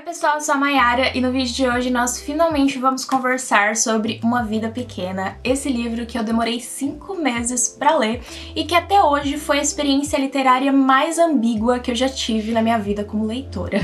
Oi pessoal, eu sou a Mayara e no vídeo de hoje nós finalmente vamos conversar sobre Uma Vida Pequena, esse livro que eu demorei 5 meses pra ler e que até hoje foi a experiência literária mais ambígua que eu já tive na minha vida como leitora.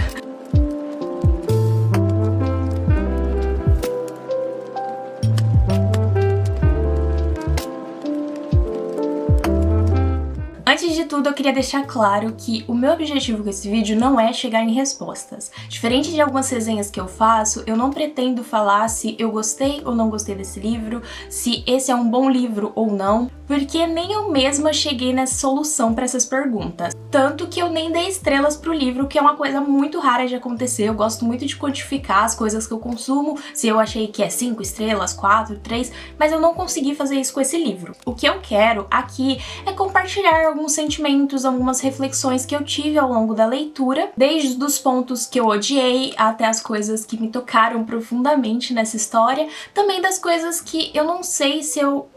Antes de tudo, eu queria deixar claro que o meu objetivo com esse vídeo não é chegar em respostas. Diferente de algumas resenhas que eu faço, eu não pretendo falar se eu gostei ou não gostei desse livro, se esse é um bom livro ou não, porque nem eu mesma cheguei nessa solução para essas perguntas. Tanto que eu nem dei estrelas pro livro, que é uma coisa muito rara de acontecer. Eu gosto muito de quantificar as coisas que eu consumo, se eu achei que é 5 estrelas, 4, 3, mas eu não consegui fazer isso com esse livro. O que eu quero aqui é compartilhar alguns sentimentos, algumas reflexões que eu tive ao longo da leitura, desde os pontos que eu odiei até as coisas que me tocaram profundamente nessa história, também das coisas que eu não sei se eu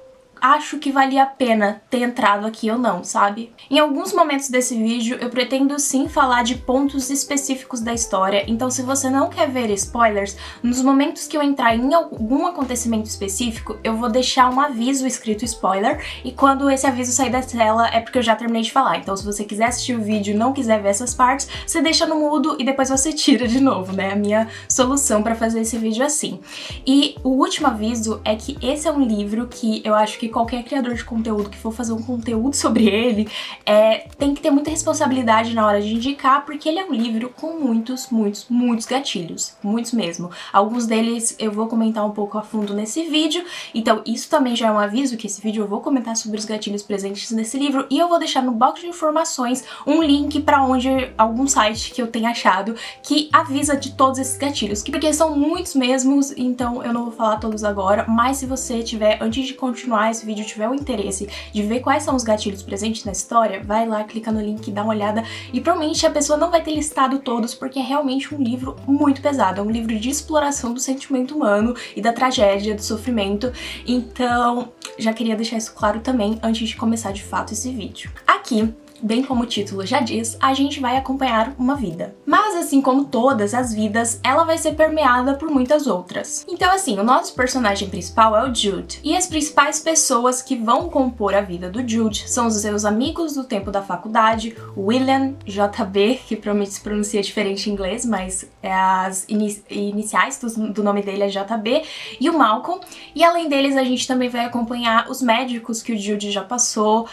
acho que valia a pena ter entrado aqui ou não, sabe? Em alguns momentos desse vídeo eu pretendo sim falar de pontos específicos da história, então se você não quer ver spoilers, nos momentos que eu entrar em algum acontecimento específico, eu vou deixar um aviso escrito spoiler, e quando esse aviso sair da tela é porque eu já terminei de falar. Então se você quiser assistir o vídeo e não quiser ver essas partes, você deixa no mudo e depois você tira de novo, né? A minha solução pra fazer esse vídeo assim. E o último aviso é que esse é um livro que eu acho que qualquer criador de conteúdo que for fazer um conteúdo sobre ele tem que ter muita responsabilidade na hora de indicar, porque ele é um livro com muitos gatilhos, muitos mesmo. Alguns deles eu vou comentar um pouco a fundo nesse vídeo, então isso também já é um aviso que esse vídeo eu vou comentar sobre os gatilhos presentes nesse livro, e eu vou deixar no box de informações um link pra onde algum site que eu tenha achado que avisa de todos esses gatilhos, porque são muitos mesmos, então eu não vou falar todos agora, mas se você tiver, antes de continuar esse vídeo, tiver o interesse de ver quais são os gatilhos presentes na história, vai lá, clica no link, dá uma olhada, e provavelmente a pessoa não vai ter listado todos, porque é realmente um livro muito pesado, é um livro de exploração do sentimento humano e da tragédia, do sofrimento, então já queria deixar isso claro também antes de começar de fato esse vídeo. Aqui, bem como o título já diz, a gente vai acompanhar uma vida. Mas assim como todas as vidas, ela vai ser permeada por muitas outras. Então assim, o nosso personagem principal é o Jude, e as principais pessoas que vão compor a vida do Jude são os seus amigos do tempo da faculdade, o William, JB, que provavelmente se pronuncia diferente em inglês, mas as iniciais do nome dele é JB, e o Malcolm. E além deles, a gente também vai acompanhar os médicos que o Jude já passou,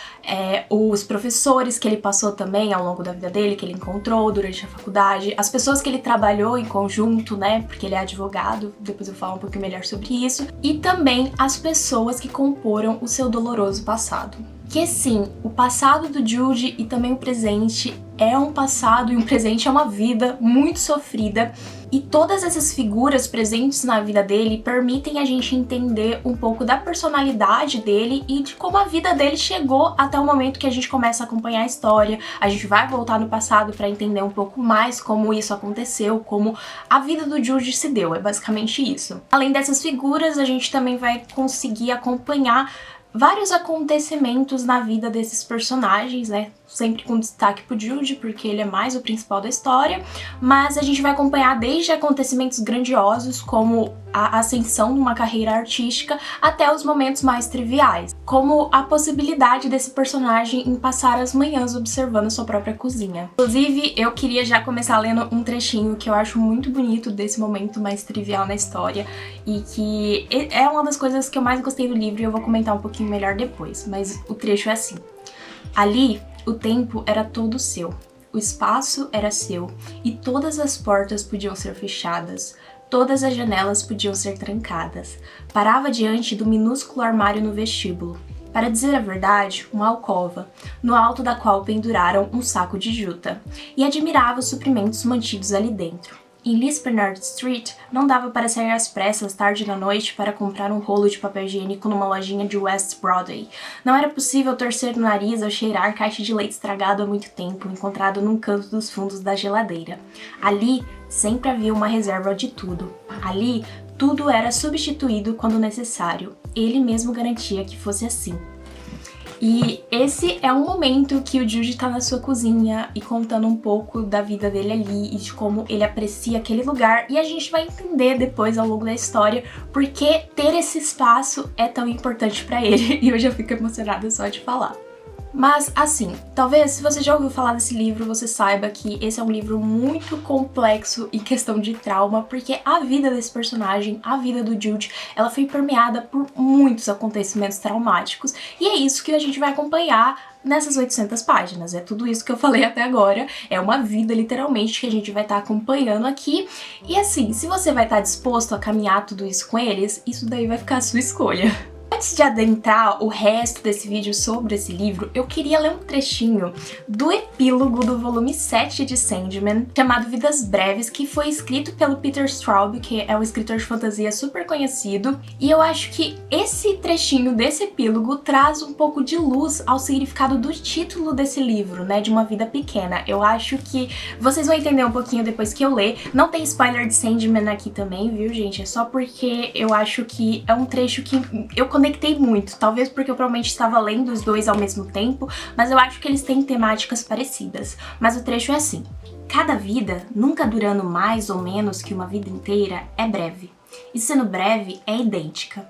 os professores que ele passou também ao longo da vida dele, que ele encontrou durante a faculdade, as pessoas que ele trabalhou em conjunto, né, porque ele é advogado, depois eu falo um pouquinho melhor sobre isso, e também as pessoas que comporam o seu doloroso passado. Que sim, o passado do Jude e também o presente é um passado e um presente é uma vida muito sofrida, e todas essas figuras presentes na vida dele permitem a gente entender um pouco da personalidade dele e de como a vida dele chegou até o momento que a gente começa a acompanhar a história. A gente vai voltar no passado para entender um pouco mais como isso aconteceu, como a vida do Jude se deu, é basicamente isso. Além dessas figuras, a gente também vai conseguir acompanhar vários acontecimentos na vida desses personagens, né? Sempre com destaque pro Jude, porque ele é mais o principal da história, mas a gente vai acompanhar desde acontecimentos grandiosos, como a ascensão numa carreira artística, até os momentos mais triviais, como a possibilidade desse personagem em passar as manhãs observando sua própria cozinha. Inclusive, eu queria já começar lendo um trechinho que eu acho muito bonito desse momento mais trivial na história, e que é uma das coisas que eu mais gostei do livro, e eu vou comentar um pouquinho melhor depois, mas o trecho é assim. Ali, o tempo era todo seu, o espaço era seu, e todas as portas podiam ser fechadas, todas as janelas podiam ser trancadas. Parava diante do minúsculo armário no vestíbulo. Para dizer a verdade, uma alcova, no alto da qual penduraram um saco de juta, e admirava os suprimentos mantidos ali dentro. Em Lispenard Street, não dava para sair às pressas tarde da noite para comprar um rolo de papel higiênico numa lojinha de West Broadway. Não era possível torcer o nariz ao cheirar caixa de leite estragado há muito tempo, encontrado num canto dos fundos da geladeira. Ali, sempre havia uma reserva de tudo. Ali, tudo era substituído quando necessário. Ele mesmo garantia que fosse assim. E esse é um momento que o Jude tá na sua cozinha e contando um pouco da vida dele ali e de como ele aprecia aquele lugar, e a gente vai entender depois ao longo da história porque ter esse espaço é tão importante pra ele, e eu já fico emocionada só de falar. Mas, assim, talvez se você já ouviu falar desse livro, você saiba que esse é um livro muito complexo em questão de trauma, porque a vida desse personagem, a vida do Jude, ela foi permeada por muitos acontecimentos traumáticos, e é isso que a gente vai acompanhar nessas 800 páginas. É tudo isso que eu falei até agora, é uma vida literalmente que a gente vai estar acompanhando aqui, e assim, se você vai estar disposto a caminhar tudo isso com eles, isso daí vai ficar a sua escolha. Antes de adentrar o resto desse vídeo sobre esse livro, eu queria ler um trechinho do epílogo do volume 7 de Sandman, chamado Vidas Breves, que foi escrito pelo Peter Straub, que é um escritor de fantasia super conhecido, e eu acho que esse trechinho desse epílogo traz um pouco de luz ao significado do título desse livro, né, de Uma Vida Pequena. Eu acho que vocês vão entender um pouquinho depois que eu ler. Não tem spoiler de Sandman aqui também, viu, gente? É só porque eu acho que é um trecho que eu conectei muito, talvez porque eu provavelmente estava lendo os dois ao mesmo tempo, mas eu acho que eles têm temáticas parecidas. Mas o trecho é assim: cada vida, nunca durando mais ou menos que uma vida inteira, é breve, e sendo breve, é idêntica.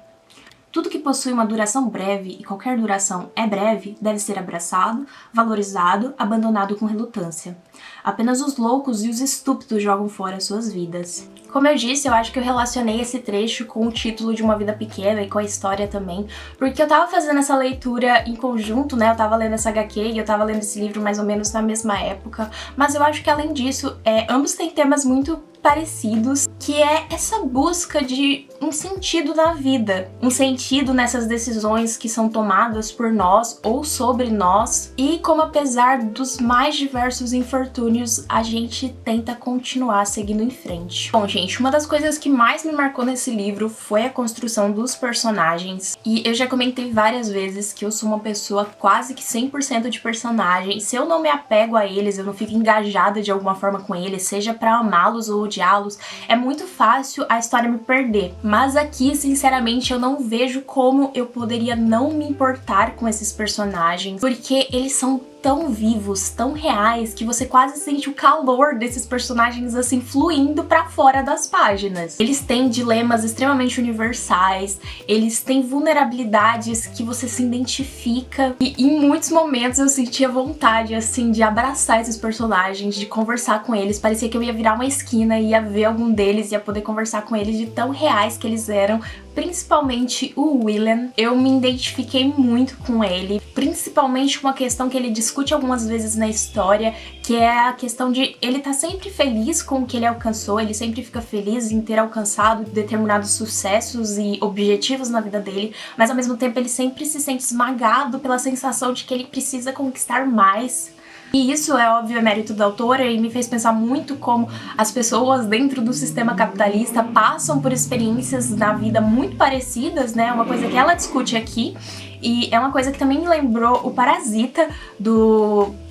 Tudo que possui uma duração breve, e qualquer duração é breve, deve ser abraçado, valorizado, abandonado com relutância. Apenas os loucos e os estúpidos jogam fora suas vidas. Como eu disse, eu acho que eu relacionei esse trecho com o título de Uma Vida Pequena e com a história também, porque eu tava fazendo essa leitura em conjunto, né? Eu tava lendo essa HQ e eu tava lendo esse livro mais ou menos na mesma época, mas eu acho que além disso, ambos têm temas muito parecidos, que é essa busca de um sentido na vida, um sentido nessas decisões que são tomadas por nós ou sobre nós, e como apesar dos mais diversos infortúnios, a gente tenta continuar seguindo em frente. Bom, gente, uma das coisas que mais me marcou nesse livro foi a construção dos personagens, e eu já comentei várias vezes que eu sou uma pessoa quase que 100% de personagem. Se eu não me apego a eles, eu não fico engajada de alguma forma com eles, seja pra amá-los ou odiá-los, é muito fácil a história me perder. Mas aqui, sinceramente, eu não vejo como eu poderia não me importar com esses personagens, porque eles são tão vivos, tão reais, que você quase sente o calor desses personagens assim fluindo pra fora das páginas. Eles têm dilemas extremamente universais, eles têm vulnerabilidades que você se identifica, e em muitos momentos eu sentia vontade assim de abraçar esses personagens, de conversar com eles. Parecia que eu ia virar uma esquina e ia ver algum deles, ia poder conversar com eles de tão reais que eles eram. Principalmente o William, eu me identifiquei muito com ele, principalmente com a questão que ele discute algumas vezes na história, que é a questão de ele tá sempre feliz com o que ele alcançou, ele sempre fica feliz em ter alcançado determinados sucessos e objetivos na vida dele, mas ao mesmo tempo ele sempre se sente esmagado pela sensação de que ele precisa conquistar mais. E isso é óbvio, é mérito da autora, e me fez pensar muito como as pessoas dentro do sistema capitalista passam por experiências na vida muito parecidas, né? Uma coisa que ela discute aqui, e é uma coisa que também me lembrou o Parasita,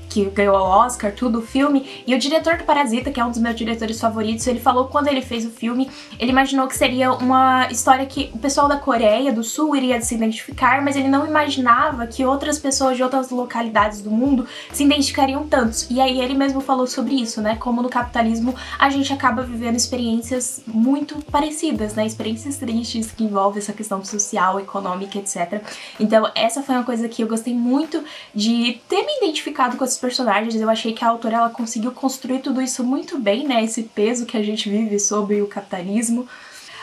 que ganhou o Oscar, tudo, o filme, e o diretor do Parasita, que é um dos meus diretores favoritos, ele falou que quando ele fez o filme, ele imaginou que seria uma história que o pessoal da Coreia do Sul iria se identificar, mas ele não imaginava que outras pessoas de outras localidades do mundo se identificariam tanto. E aí ele mesmo falou sobre isso, né, como no capitalismo a gente acaba vivendo experiências muito parecidas, né, experiências tristes que envolvem essa questão social, econômica, etc. Então essa foi uma coisa que eu gostei muito de ter me identificado com esses personagens. Eu achei que a autora ela conseguiu construir tudo isso muito bem, né? Esse peso que a gente vive sobre o capitalismo.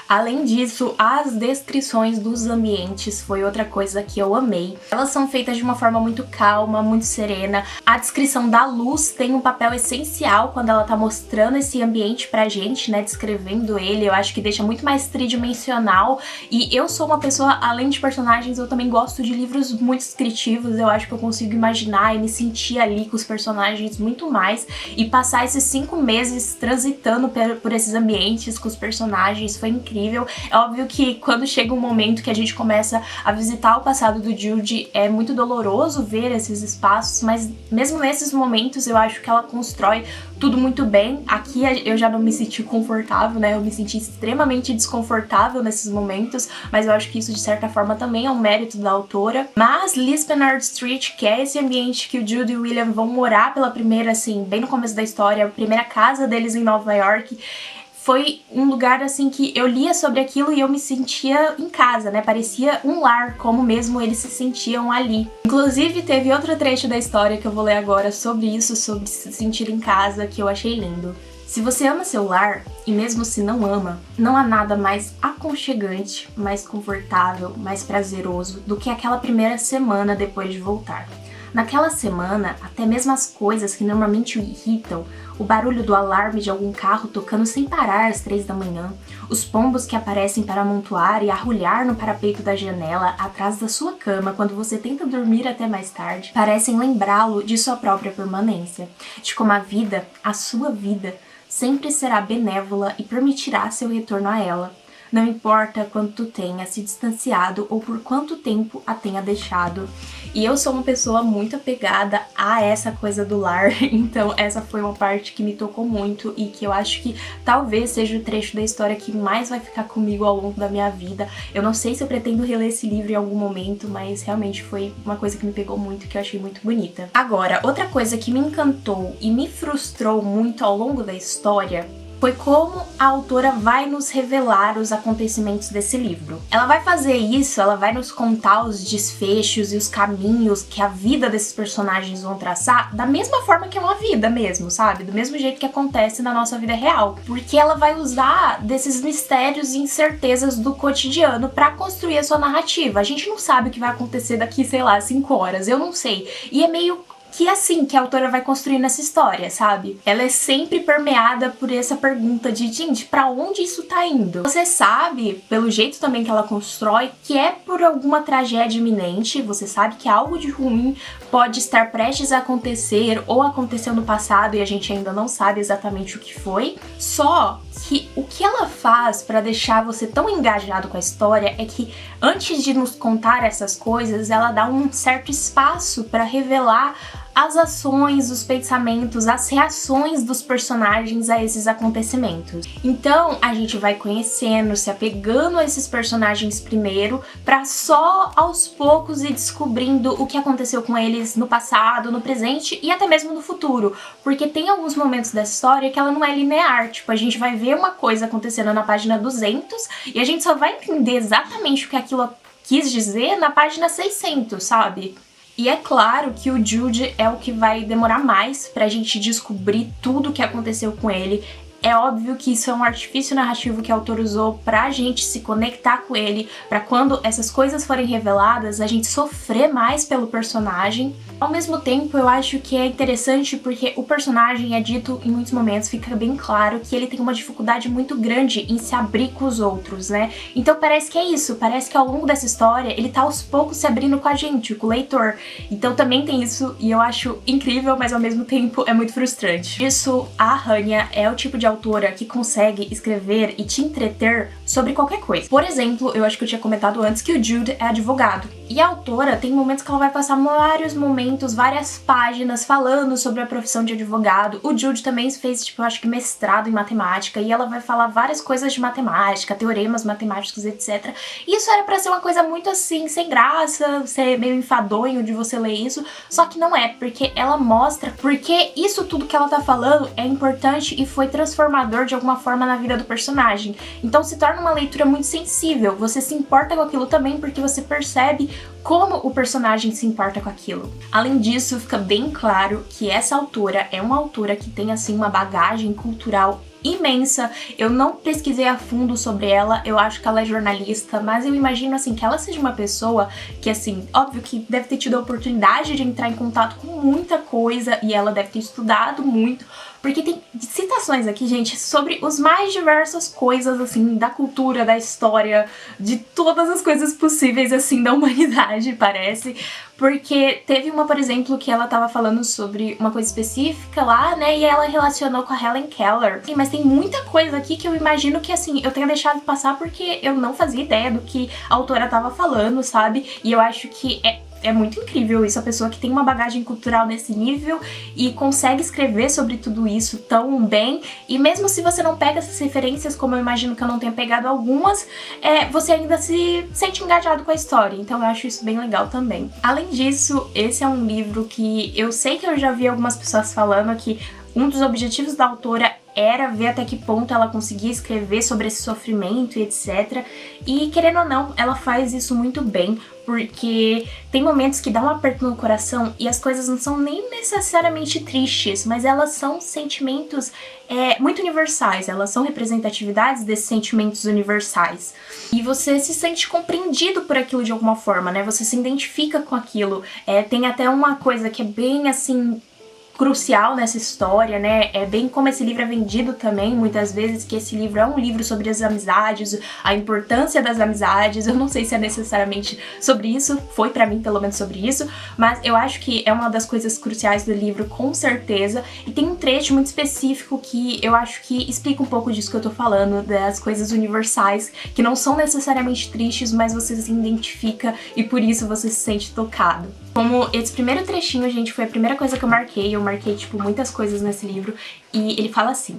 Além disso, as descrições dos ambientes foi outra coisa que eu amei. Elas são feitas de uma forma muito calma, muito serena. A descrição da luz tem um papel essencial quando ela tá mostrando esse ambiente pra gente, né, descrevendo ele. Eu acho que deixa muito mais tridimensional. E eu sou uma pessoa, além de personagens, eu também gosto de livros muito descritivos. Eu acho que eu consigo imaginar e me sentir ali com os personagens muito mais. E passar esses 5 meses transitando por esses ambientes com os personagens foi incrível. incrível. É óbvio que quando chega um momento que a gente começa a visitar o passado do Jude, é muito doloroso ver esses espaços, mas mesmo nesses momentos eu acho que ela constrói tudo muito bem. Aqui eu já não me senti confortável, né? Eu me senti extremamente desconfortável nesses momentos, mas eu acho que isso de certa forma também é um mérito da autora. Mas Lispenard Street, que é esse ambiente que o Jude e o William vão morar pela primeira, assim, bem no começo da história, a primeira casa deles em Nova York, foi um lugar, assim, que eu lia sobre aquilo e eu me sentia em casa, né? Parecia um lar, como mesmo eles se sentiam ali. Inclusive, teve outro trecho da história que eu vou ler agora sobre isso, sobre se sentir em casa, que eu achei lindo. Se você ama seu lar, e mesmo se não ama, não há nada mais aconchegante, mais confortável, mais prazeroso do que aquela primeira semana depois de voltar. Naquela semana, até mesmo as coisas que normalmente o irritam, o barulho do alarme de algum carro tocando sem parar às 3 da manhã, os pombos que aparecem para amontoar e arrulhar no parapeito da janela atrás da sua cama quando você tenta dormir até mais tarde, parecem lembrá-lo de sua própria permanência, de como a vida, a sua vida, sempre será benévola e permitirá seu retorno a ela. Não importa quanto tenha se distanciado ou por quanto tempo a tenha deixado. E eu sou uma pessoa muito apegada a essa coisa do lar, então essa foi uma parte que me tocou muito e que eu acho que talvez seja o trecho da história que mais vai ficar comigo ao longo da minha vida. Eu não sei se eu pretendo reler esse livro em algum momento, mas realmente foi uma coisa que me pegou muito, que eu achei muito bonita. Agora, outra coisa que me encantou e me frustrou muito ao longo da história foi como a autora vai nos revelar os acontecimentos desse livro. Ela vai fazer isso, ela vai nos contar os desfechos e os caminhos que a vida desses personagens vão traçar da mesma forma que é uma vida mesmo, sabe? Do mesmo jeito que acontece na nossa vida real. Porque ela vai usar desses mistérios e incertezas do cotidiano pra construir a sua narrativa. A gente não sabe o que vai acontecer daqui, sei lá, 5 horas, eu não sei. E é meio que assim que a autora vai construindo essa história, sabe? Ela é sempre permeada por essa pergunta de, gente, pra onde isso tá indo? Você sabe, pelo jeito também que ela constrói, que é por alguma tragédia iminente, você sabe que algo de ruim pode estar prestes a acontecer ou aconteceu no passado e a gente ainda não sabe exatamente o que foi. Só que o que ela faz pra deixar você tão engajado com a história é que antes de nos contar essas coisas, ela dá um certo espaço pra revelar as ações, os pensamentos, as reações dos personagens a esses acontecimentos. Então a gente vai conhecendo, se apegando a esses personagens primeiro, pra só aos poucos ir descobrindo o que aconteceu com eles no passado, no presente e até mesmo no futuro. Porque tem alguns momentos dessa história que ela não é linear, tipo, a gente vai ver uma coisa acontecendo na página 200 e a gente só vai entender exatamente o que aquilo quis dizer na página 600, sabe? E é claro que o Jude é o que vai demorar mais pra gente descobrir tudo o que aconteceu com ele. É óbvio que isso é um artifício narrativo que a autora usou pra gente se conectar com ele, pra quando essas coisas forem reveladas, a gente sofrer mais pelo personagem. Ao mesmo tempo, eu acho que é interessante porque o personagem é dito em muitos momentos, fica bem claro que ele tem uma dificuldade muito grande em se abrir com os outros, né? Então parece que é isso, parece que ao longo dessa história ele tá aos poucos se abrindo com a gente, com o leitor. Então também tem isso e eu acho incrível, mas ao mesmo tempo é muito frustrante. Isso, a Hanya é o tipo de autora que consegue escrever e te entreter sobre qualquer coisa. Por exemplo, eu acho que eu tinha comentado antes que o Jude é advogado. E a autora tem momentos que ela vai passar vários momentos, várias páginas falando sobre a profissão de advogado. O Jude também fez, tipo, eu acho que mestrado em matemática e ela vai falar várias coisas de matemática, teoremas matemáticos, etc. E isso era pra ser uma coisa muito assim, sem graça, ser meio enfadonho de você ler isso, só que não é, porque ela mostra porque isso tudo que ela tá falando é importante e foi transformador de alguma forma na vida do personagem. Então se torna uma leitura muito sensível, você se importa com aquilo também porque você percebe como o personagem se importa com aquilo. Além disso, fica bem claro que essa autora é uma autora que tem assim uma bagagem cultural imensa. Eu não pesquisei a fundo sobre ela, eu acho que ela é jornalista, mas eu imagino assim que ela seja uma pessoa que assim, óbvio que deve ter tido a oportunidade de entrar em contato com muita coisa e ela deve ter estudado muito, porque tem citações aqui, gente, sobre os mais diversas coisas, assim, da cultura, da história, de todas as coisas possíveis, assim, da humanidade, parece. Porque teve uma, por exemplo, que ela tava falando sobre uma coisa específica lá, né, e ela relacionou com a Helen Keller. Mas tem muita coisa aqui que eu imagino que, assim, eu tenha deixado passar porque eu não fazia ideia do que a autora tava falando, sabe? E eu acho que é muito incrível isso, a pessoa que tem uma bagagem cultural nesse nível e consegue escrever sobre tudo isso tão bem, e mesmo se você não pega essas referências, como eu imagino que eu não tenha pegado algumas, você ainda se sente engajado com a história, então eu acho isso bem legal também. Além disso, esse é um livro que eu sei que eu já vi algumas pessoas falando que um dos objetivos da autora era ver até que ponto ela conseguia escrever sobre esse sofrimento e etc. E querendo ou não, ela faz isso muito bem, porque tem momentos que dá um aperto no coração e as coisas não são nem necessariamente tristes, mas elas são sentimentos muito universais, elas são representatividades desses sentimentos universais. E você se sente compreendido por aquilo de alguma forma, né? Você se identifica com aquilo. Tem até uma coisa que é bem assim crucial nessa história, né? É bem como esse livro é vendido também, muitas vezes, que esse livro é um livro sobre as amizades, a importância das amizades. Eu não sei se é necessariamente sobre isso, foi pra mim pelo menos sobre isso, mas eu acho que é uma das coisas cruciais do livro, com certeza. E tem um trecho muito específico que eu acho que explica um pouco disso que eu tô falando, das coisas universais, que não são necessariamente tristes, mas você se identifica e por isso você se sente tocado. Como esse primeiro trechinho, gente, foi a primeira coisa que eu marquei, tipo, muitas coisas nesse livro, e ele fala assim: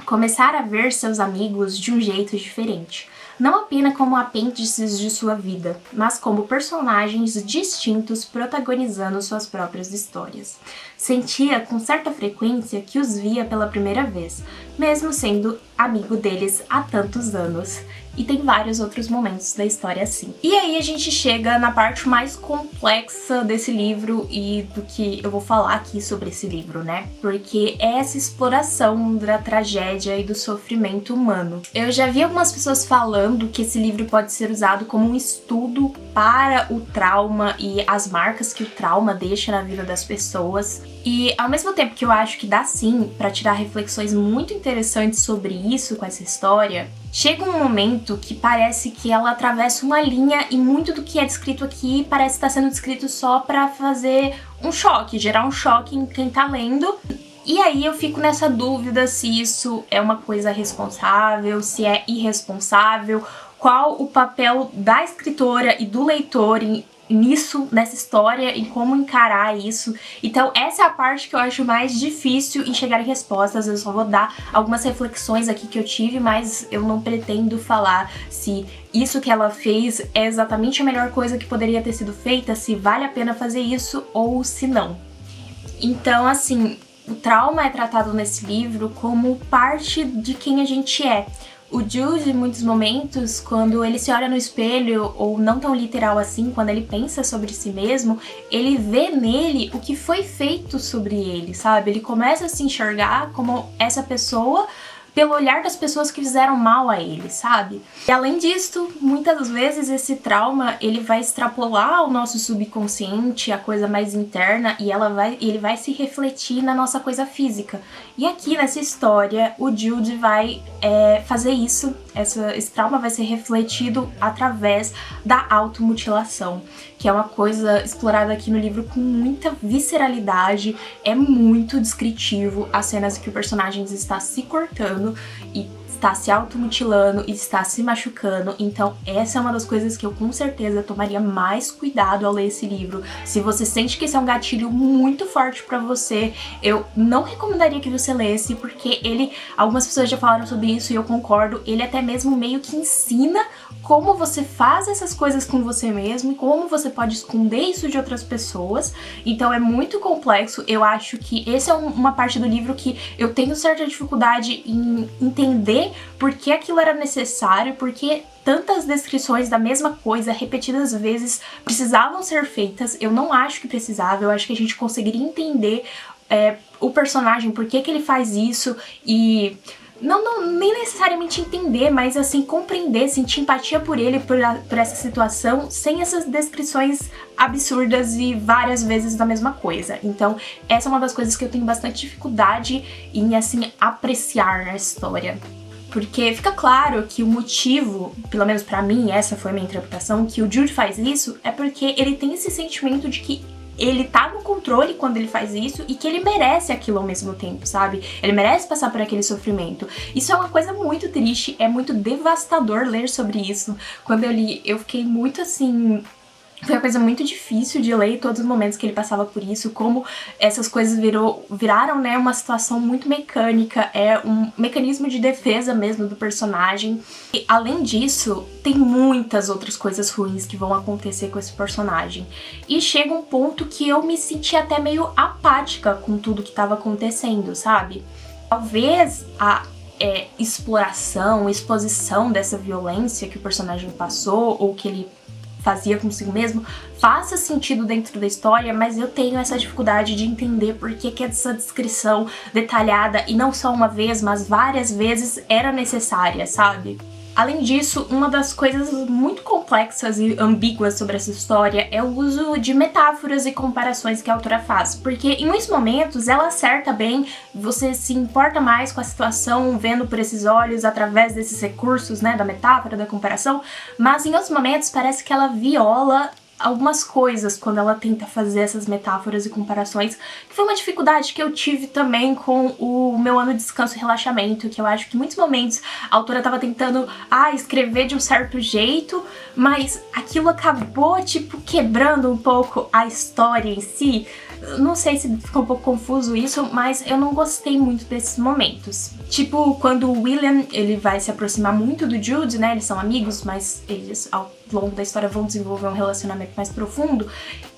começar a ver seus amigos de um jeito diferente, não apenas como apêndices de sua vida, mas como personagens distintos protagonizando suas próprias histórias. Sentia com certa frequência que os via pela primeira vez, mesmo sendo amigo deles há tantos anos. E tem vários outros momentos da história assim. E aí a gente chega na parte mais complexa desse livro e do que eu vou falar aqui sobre esse livro, né? Porque é essa exploração da tragédia e do sofrimento humano. Eu já vi algumas pessoas falando que esse livro pode ser usado como um estudo para o trauma e as marcas que o trauma deixa na vida das pessoas. E ao mesmo tempo que eu acho que dá sim para tirar reflexões muito interessantes sobre isso com essa história, chega um momento que parece que ela atravessa uma linha e muito do que é descrito aqui parece estar sendo descrito só para fazer um choque, gerar um choque em quem tá lendo. E aí eu fico nessa dúvida se isso é uma coisa responsável, se é irresponsável, qual o papel da escritora e do leitor nisso, nessa história, e como encarar isso. Então essa é a parte que eu acho mais difícil em chegar em respostas. Eu só vou dar algumas reflexões aqui que eu tive, mas eu não pretendo falar se isso que ela fez é exatamente a melhor coisa que poderia ter sido feita, se vale a pena fazer isso ou se não. Então, assim, o trauma é tratado nesse livro como parte de quem a gente é. O Jude, em muitos momentos, quando ele se olha no espelho, ou não tão literal assim, quando ele pensa sobre si mesmo, ele vê nele o que foi feito sobre ele, sabe? Ele começa a se enxergar como essa pessoa pelo olhar das pessoas que fizeram mal a ele, sabe? E além disso, muitas vezes esse trauma, ele vai extrapolar o nosso subconsciente, a coisa mais interna, e ele vai se refletir na nossa coisa física. E aqui nessa história, o Jude vai fazer isso, esse trauma vai ser refletido através da automutilação, que é uma coisa explorada aqui no livro com muita visceralidade. É muito descritivo as cenas que o personagem está se cortando e está se automutilando e está se machucando. Então essa é uma das coisas que eu com certeza tomaria mais cuidado ao ler esse livro. Se você sente que esse é um gatilho muito forte pra você, eu não recomendaria que você lesse, porque algumas pessoas já falaram sobre isso e eu concordo, ele até mesmo meio que ensina como você faz essas coisas com você mesmo e como você pode esconder isso de outras pessoas. Então é muito complexo. Eu acho que essa é uma parte do livro que eu tenho certa dificuldade em entender por que aquilo era necessário, porque tantas descrições da mesma coisa repetidas vezes precisavam ser feitas. Eu não acho que precisava, eu acho que a gente conseguiria entender o personagem, por que ele faz isso, e nem necessariamente entender, mas assim, compreender, sentir empatia por ele, por essa situação, sem essas descrições absurdas e várias vezes da mesma coisa. Então, essa é uma das coisas que eu tenho bastante dificuldade em, assim, apreciar na história. Porque fica claro que o motivo, pelo menos pra mim, essa foi a minha interpretação, que o Jude faz isso, é porque ele tem esse sentimento de que ele tá no controle quando ele faz isso e que ele merece aquilo ao mesmo tempo, sabe? Ele merece passar por aquele sofrimento. Isso é uma coisa muito triste, é muito devastador ler sobre isso. Quando eu li, eu fiquei muito assim... Foi uma coisa muito difícil de ler, todos os momentos que ele passava por isso, como essas coisas viraram, né, uma situação muito mecânica, é um mecanismo de defesa mesmo do personagem. E, além disso, tem muitas outras coisas ruins que vão acontecer com esse personagem. E chega um ponto que eu me senti até meio apática com tudo que estava acontecendo, sabe? Talvez a exposição dessa violência que o personagem passou, ou que ele fazia consigo mesmo, faça sentido dentro da história, mas eu tenho essa dificuldade de entender por que essa descrição detalhada, e não só uma vez, mas várias vezes, era necessária, sabe? Além disso, uma das coisas muito complexas e ambíguas sobre essa história é o uso de metáforas e comparações que a autora faz, porque em muitos momentos ela acerta bem, você se importa mais com a situação vendo por esses olhos, através desses recursos, né, da metáfora, da comparação, mas em outros momentos parece que ela viola algumas coisas quando ela tenta fazer essas metáforas e comparações, que foi uma dificuldade que eu tive também com o meu ano de descanso e relaxamento, que eu acho que em muitos momentos a autora estava tentando escrever de um certo jeito, mas aquilo acabou, tipo, quebrando um pouco a história em si. Não sei se ficou um pouco confuso isso, mas eu não gostei muito desses momentos. Tipo, quando o William, ele vai se aproximar muito do Jude, né, eles são amigos, mas eles ao longo da história vão desenvolver um relacionamento mais profundo,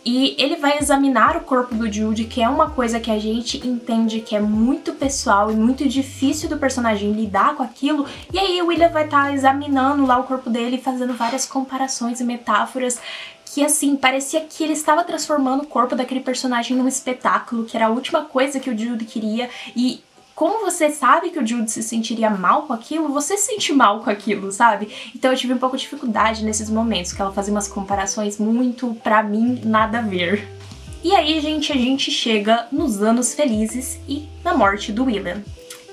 e ele vai examinar o corpo do Jude, que é uma coisa que a gente entende que é muito pessoal e muito difícil do personagem lidar com aquilo, e aí o William vai estar examinando lá o corpo dele, fazendo várias comparações e metáforas, que assim, parecia que ele estava transformando o corpo daquele personagem num espetáculo, que era a última coisa que o Jude queria, e como você sabe que o Jude se sentiria mal com aquilo, você se sente mal com aquilo, sabe? Então eu tive um pouco de dificuldade nesses momentos, que ela fazia umas comparações muito, pra mim, nada a ver. E aí, gente, a gente chega nos anos felizes e na morte do William,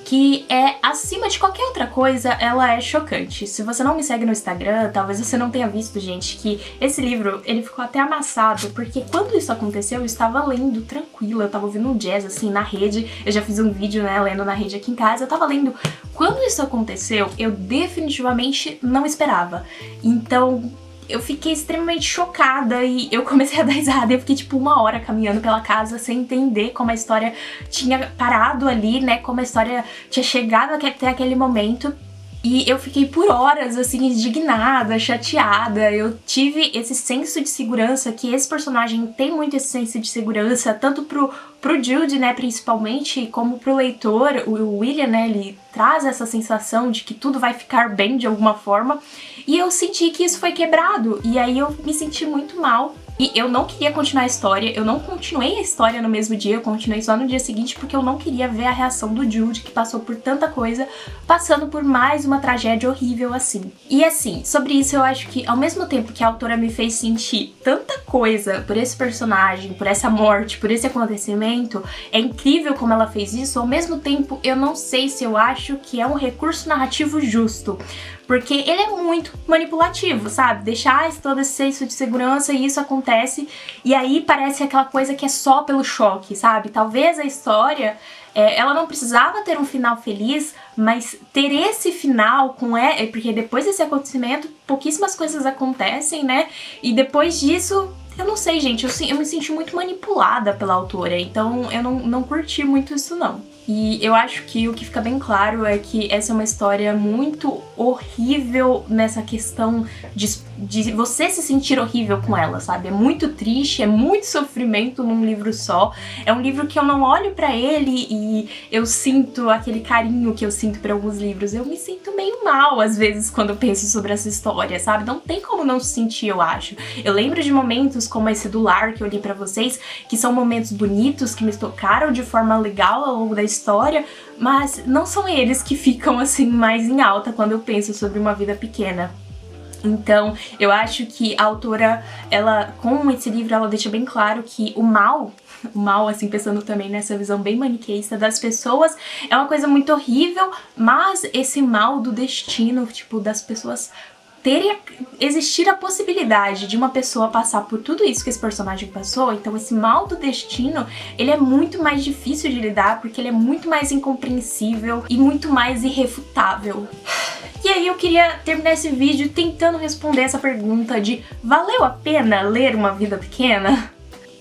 que é, acima de qualquer outra coisa, ela é chocante. Se você não me segue no Instagram, talvez você não tenha visto, gente, que esse livro, ele ficou até amassado, porque quando isso aconteceu, eu estava lendo tranquila, eu tava ouvindo um jazz, assim, na rede, eu já fiz um vídeo, né, lendo na rede aqui em casa, eu tava lendo. Quando isso aconteceu, eu definitivamente não esperava. Então, eu fiquei extremamente chocada e eu comecei a dar risada. Eu fiquei tipo 1 hora caminhando pela casa sem entender como a história tinha parado ali, né? Como a história tinha chegado até aquele momento. E eu fiquei por horas, assim, indignada, chateada. Eu tive esse senso de segurança, que esse personagem tem muito esse senso de segurança, tanto pro Jude, né, principalmente, como pro leitor. O William, né, ele traz essa sensação de que tudo vai ficar bem de alguma forma. E eu senti que isso foi quebrado, e aí eu me senti muito mal. E eu não queria continuar a história, eu não continuei a história no mesmo dia, eu continuei só no dia seguinte porque eu não queria ver a reação do Jude, que passou por tanta coisa, passando por mais uma tragédia horrível assim. E assim, sobre isso eu acho que ao mesmo tempo que a autora me fez sentir tanta coisa por esse personagem, por essa morte, por esse acontecimento, é incrível como ela fez isso, ao mesmo tempo eu não sei se eu acho que é um recurso narrativo justo. Porque ele é muito manipulativo, sabe? Deixar todo esse senso de segurança e isso acontece, e aí parece aquela coisa que é só pelo choque, sabe? Talvez a história, ela não precisava ter um final feliz, mas ter esse final porque depois desse acontecimento, pouquíssimas coisas acontecem, né? E depois disso, eu não sei, gente, eu me senti muito manipulada pela autora, então eu não curti muito isso, não. E eu acho que o que fica bem claro é que essa é uma história muito horrível nessa questão de você se sentir horrível com ela, sabe? É muito triste, é muito sofrimento num livro só. É um livro que eu não olho pra ele e eu sinto aquele carinho que eu sinto por alguns livros. Eu me sinto meio mal, às vezes, quando eu penso sobre essa história, sabe? Não tem como não se sentir, eu acho. Eu lembro de momentos como esse do Lar que eu li pra vocês, que são momentos bonitos, que me tocaram de forma legal ao longo da história, mas não são eles que ficam, assim, mais em alta quando eu penso sobre Uma Vida Pequena. Então, eu acho que a autora, ela, com esse livro, ela deixa bem claro que o mal, assim, pensando também nessa visão bem maniqueísta das pessoas, é uma coisa muito horrível, mas esse mal do destino, tipo, das pessoas existir a possibilidade de uma pessoa passar por tudo isso que esse personagem passou, então esse mal do destino, ele é muito mais difícil de lidar, porque ele é muito mais incompreensível e muito mais irrefutável. E aí eu queria terminar esse vídeo tentando responder essa pergunta de valeu a pena ler Uma Vida Pequena?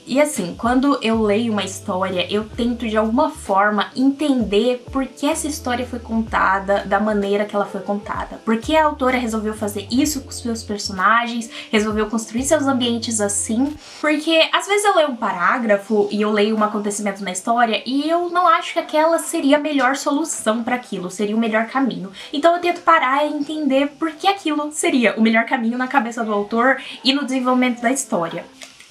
E assim, quando eu leio uma história, eu tento de alguma forma entender por que essa história foi contada da maneira que ela foi contada. Por que a autora resolveu fazer isso com os seus personagens, resolveu construir seus ambientes assim. Porque às vezes eu leio um parágrafo e eu leio um acontecimento na história e eu não acho que aquela seria a melhor solução para aquilo, seria o melhor caminho. Então eu tento parar e entender por que aquilo seria o melhor caminho na cabeça do autor e no desenvolvimento da história.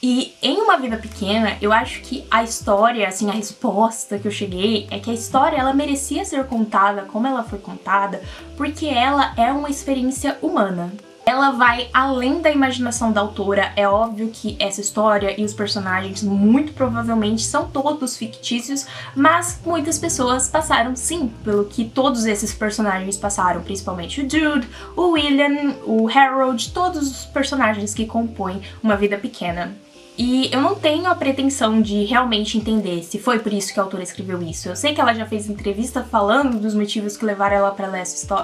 E em Uma Vida Pequena, eu acho que a história, assim, a resposta que eu cheguei é que a história, ela merecia ser contada como ela foi contada, porque ela é uma experiência humana. Ela vai além da imaginação da autora. É óbvio que essa história e os personagens muito provavelmente são todos fictícios, mas muitas pessoas passaram sim pelo que todos esses personagens passaram, principalmente o Jude, o William, o Harold, todos os personagens que compõem Uma Vida Pequena. E eu não tenho a pretensão de realmente entender se foi por isso que a autora escreveu isso. Eu sei que ela já fez entrevista falando dos motivos que levaram ela pra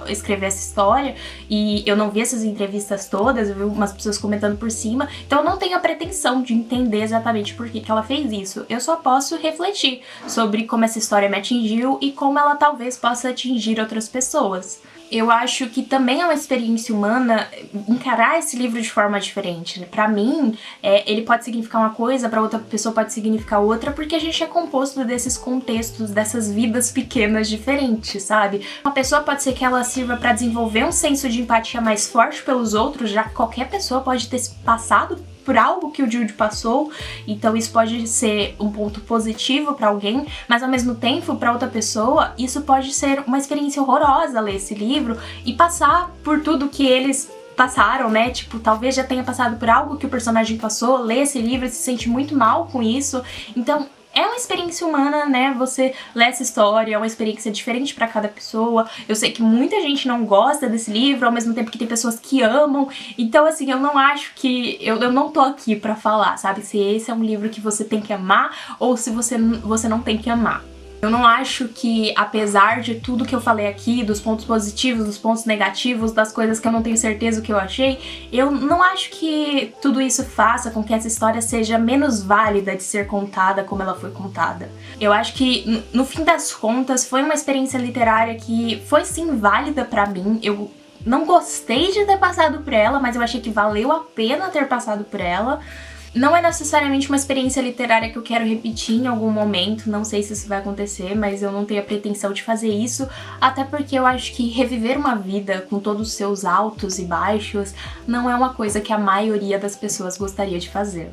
escrever essa história, e eu não vi essas entrevistas todas, eu vi umas pessoas comentando por cima, então eu não tenho a pretensão de entender exatamente por que ela fez isso. Eu só posso refletir sobre como essa história me atingiu e como ela talvez possa atingir outras pessoas. Eu acho que também é uma experiência humana encarar esse livro de forma diferente. Pra mim, ele pode significar uma coisa, pra outra pessoa pode significar outra, porque a gente é composto desses contextos, dessas vidas pequenas diferentes, sabe? Uma pessoa pode ser que ela sirva pra desenvolver um senso de empatia mais forte pelos outros, já que qualquer pessoa pode ter passado por algo que o Jude passou, então isso pode ser um ponto positivo pra alguém, mas ao mesmo tempo, pra outra pessoa, isso pode ser uma experiência horrorosa ler esse livro e passar por tudo que eles passaram, né? Tipo, talvez já tenha passado por algo que o personagem passou, lê esse livro e se sente muito mal com isso. Então, é uma experiência humana, né? Você lê essa história, é uma experiência diferente pra cada pessoa. Eu sei que muita gente não gosta desse livro, ao mesmo tempo que tem pessoas que amam. Então, assim, eu não acho que... Eu não tô aqui pra falar, sabe? Se esse é um livro que você tem que amar ou se você não tem que amar. Eu não acho que, apesar de tudo que eu falei aqui, dos pontos positivos, dos pontos negativos, das coisas que eu não tenho certeza o que eu achei, eu não acho que tudo isso faça com que essa história seja menos válida de ser contada como ela foi contada. Eu acho que, no fim das contas, foi uma experiência literária que foi sim válida pra mim. Eu não gostei de ter passado por ela, mas eu achei que valeu a pena ter passado por ela. Não é necessariamente uma experiência literária que eu quero repetir em algum momento, não sei se isso vai acontecer, mas eu não tenho a pretensão de fazer isso, até porque eu acho que reviver uma vida com todos os seus altos e baixos não é uma coisa que a maioria das pessoas gostaria de fazer.